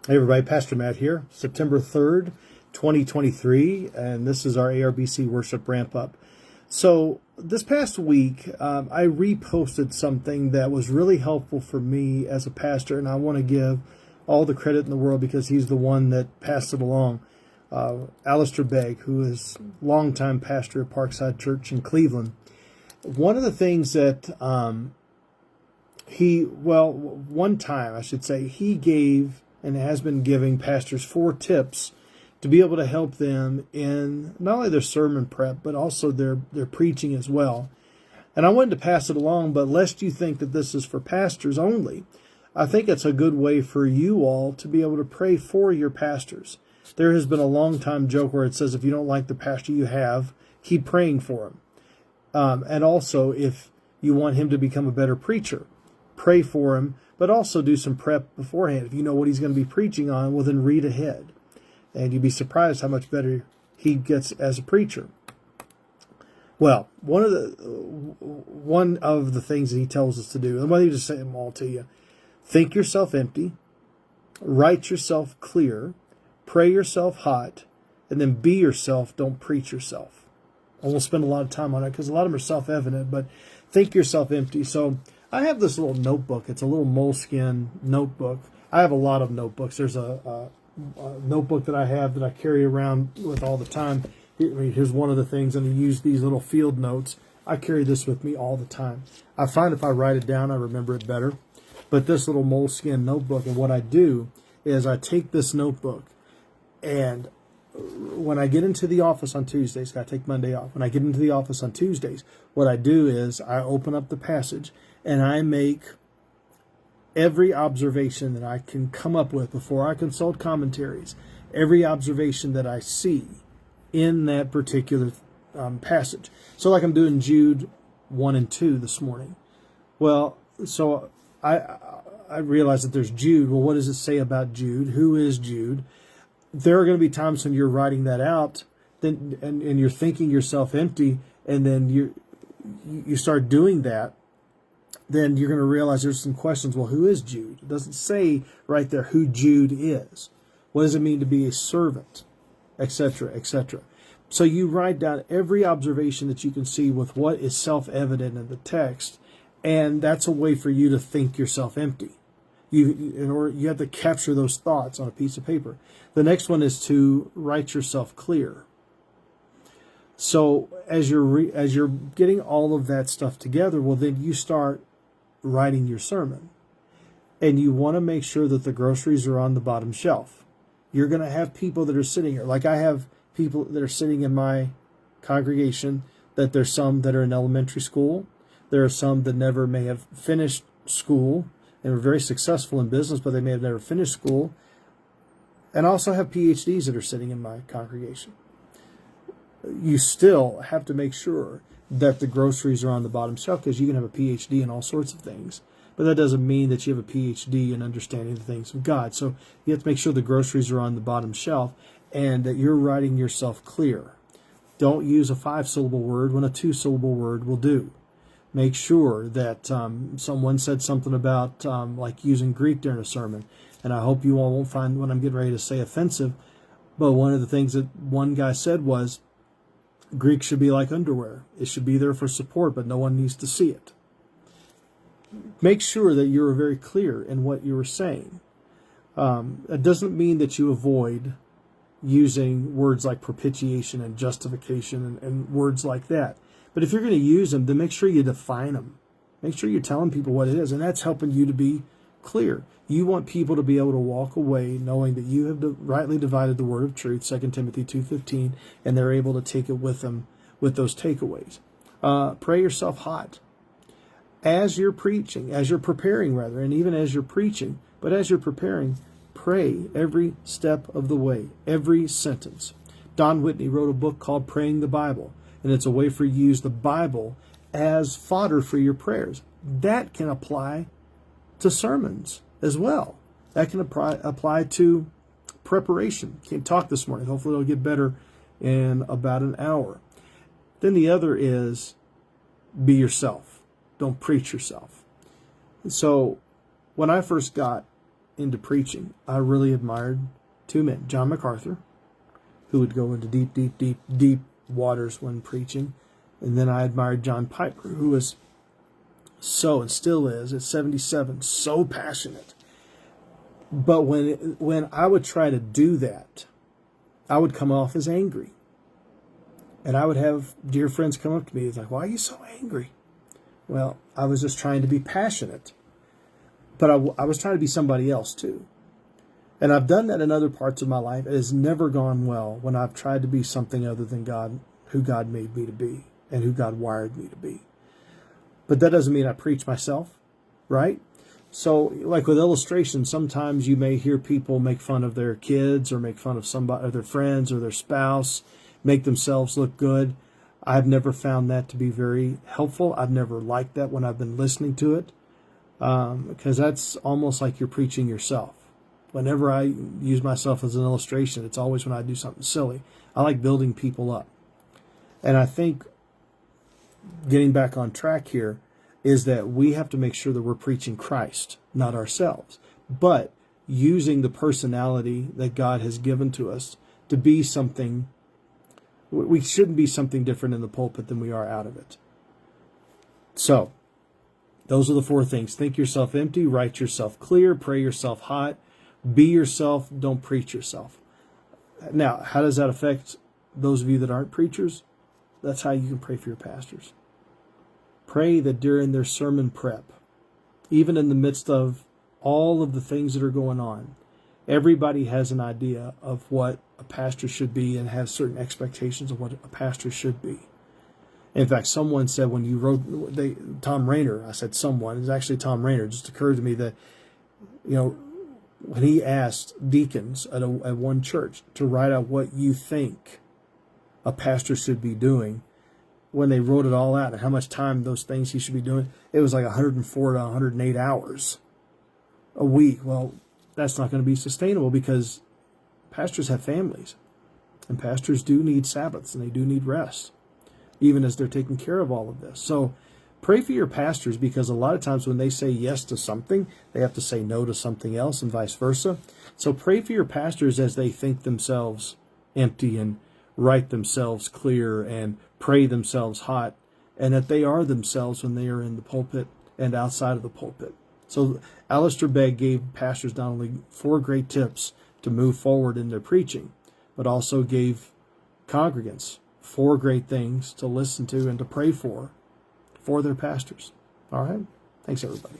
Hey everybody, Pastor Matt here, September 3rd, 2023, and this is our ARBC worship ramp up. So this past week, I reposted something that was really helpful for me as a pastor, and I want to give all the credit in the world because he's the one that passed it along. Alistair Begg, who is longtime pastor at Parkside Church in Cleveland. One of the things that one time I should say, he gave and has been giving pastors 4 tips to be able to help them in not only their sermon prep, but also their preaching as well. And I wanted to pass it along, but lest you think that this is for pastors only, I think it's a good way for you all to be able to pray for your pastors. There has been a long time joke where it says, if you don't like the pastor you have, keep praying for him. And also, if you want him to become a better preacher, pray for him, but also do some prep beforehand. If you know what he's going to be preaching on, well, then read ahead. And you'd be surprised how much better he gets as a preacher. Well, one of the things that he tells us to do, and let me just say them all to you. Think yourself empty, write yourself clear, pray yourself hot, and then be yourself, don't preach yourself. I won't spend a lot of time on it because a lot of them are self-evident, but think yourself empty. So I have this little notebook. It's a little moleskin notebook. I have a lot of notebooks. There's a notebook that I have that I carry around with all the time. Here's one of the things, and I use these little field notes. I carry this with me all the time. I find if I write it down, I remember it better. But this little moleskin notebook, and what I do is I take this notebook, and when I get into the office on Tuesdays, I take Monday off. When I get into the office on Tuesdays, what I do is I open up the passage and I make every observation that I can come up with before I consult commentaries, every observation that I see in that particular passage. So like I'm doing Jude 1 and 2 this morning. Well, so I realize that there's Jude. Well, what does it say about Jude? Who is Jude? There are going to be times when you're writing that out, then and you're thinking yourself empty, and then you start doing that. Then you're going to realize there's some questions. Well, who is Jude? It doesn't say right there who Jude is. What does it mean to be a servant, etc., etc. So you write down every observation that you can see with what is self-evident in the text, and that's a way for you to think yourself empty. You have to capture those thoughts on a piece of paper. The next one is to write yourself clear. So as you're getting all of that stuff together, well, then you start writing your sermon. And you want to make sure that the groceries are on the bottom shelf. You're going to have people that are sitting here. Like I have people that are sitting in my congregation, that there's some that are in elementary school. There are some that never may have finished school and were very successful in business, but they may have never finished school. And I also have PhDs that are sitting in my congregation. You still have to make sure that the groceries are on the bottom shelf, because you can have a PhD in all sorts of things, but that doesn't mean that you have a PhD in understanding the things of God. So you have to make sure the groceries are on the bottom shelf and that you're writing yourself clear. Don't use a 5-syllable word when a 2-syllable word will do. Make sure that someone said something about like using Greek during a sermon, and I hope you all won't find what I'm getting ready to say offensive, but one of the things that one guy said was, Greek should be like underwear. It should be there for support, but no one needs to see it. Make sure that you're very clear in what you were saying. It doesn't mean that you avoid using words like propitiation and justification and words like that. But if you're going to use them, then make sure you define them. Make sure you're telling people what it is, and that's helping you to be clear. You want people to be able to walk away knowing that you have rightly divided the word of truth, 2 Timothy 2:15, and they're able to take it with them with those takeaways. Pray yourself hot. As you're preaching, as you're preparing rather, and even as you're preaching, but as you're preparing, pray every step of the way, every sentence. Don Whitney wrote a book called Praying the Bible, and it's a way for you to use the Bible as fodder for your prayers. That can apply to sermons as well. That can apply to preparation. Can't talk this morning. Hopefully it'll get better in about an hour. Then the other is be yourself. Don't preach yourself. So when I first got into preaching, I really admired two men. John MacArthur, who would go into deep, deep, deep, deep waters when preaching. And then I admired John Piper, who was so, and still is, at 77, so passionate. But when I would try to do that, I would come off as angry. And I would have dear friends come up to me, it's like, why are you so angry? Well, I was just trying to be passionate. But I was trying to be somebody else too. And I've done that in other parts of my life. It has never gone well when I've tried to be something other than God, who God made me to be and who God wired me to be. But that doesn't mean I preach myself, right? So like with illustrations, sometimes you may hear people make fun of their kids or make fun of somebody, or their friends or their spouse, make themselves look good. I've never found that to be very helpful. I've never liked that when I've been listening to it, because that's almost like you're preaching yourself. Whenever I use myself as an illustration, it's always when I do something silly. I like building people up. And I think getting back on track here is that we have to make sure that we're preaching Christ, not ourselves, but using the personality that God has given to us to be something. We shouldn't be something different in the pulpit than we are out of it. So, those are the four things. Think yourself empty, write yourself clear, pray yourself hot, be yourself, don't preach yourself. Now, how does that affect those of you that aren't preachers? That's how you can pray for your pastors. Pray that during their sermon prep, even in the midst of all of the things that are going on, everybody has an idea of what a pastor should be and has certain expectations of what a pastor should be. In fact, someone said when you wrote, Tom Rainer, I said someone, it's actually Tom Rainer, it just occurred to me that, when he asked deacons at one church to write out what you think a pastor should be doing, when they wrote it all out and how much time those things he should be doing, it was like 104 to 108 hours a week. Well, that's not going to be sustainable because pastors have families and pastors do need Sabbaths and they do need rest, even as they're taking care of all of this. So pray for your pastors, because a lot of times when they say yes to something, they have to say no to something else and vice versa. So pray for your pastors as they think themselves empty and write themselves clear and pray themselves hot, and that they are themselves when they are in the pulpit and outside of the pulpit. So Alistair Begg gave pastors not only 4 great tips to move forward in their preaching, but also gave congregants 4 great things to listen to and to pray for their pastors. All right? Thanks, everybody.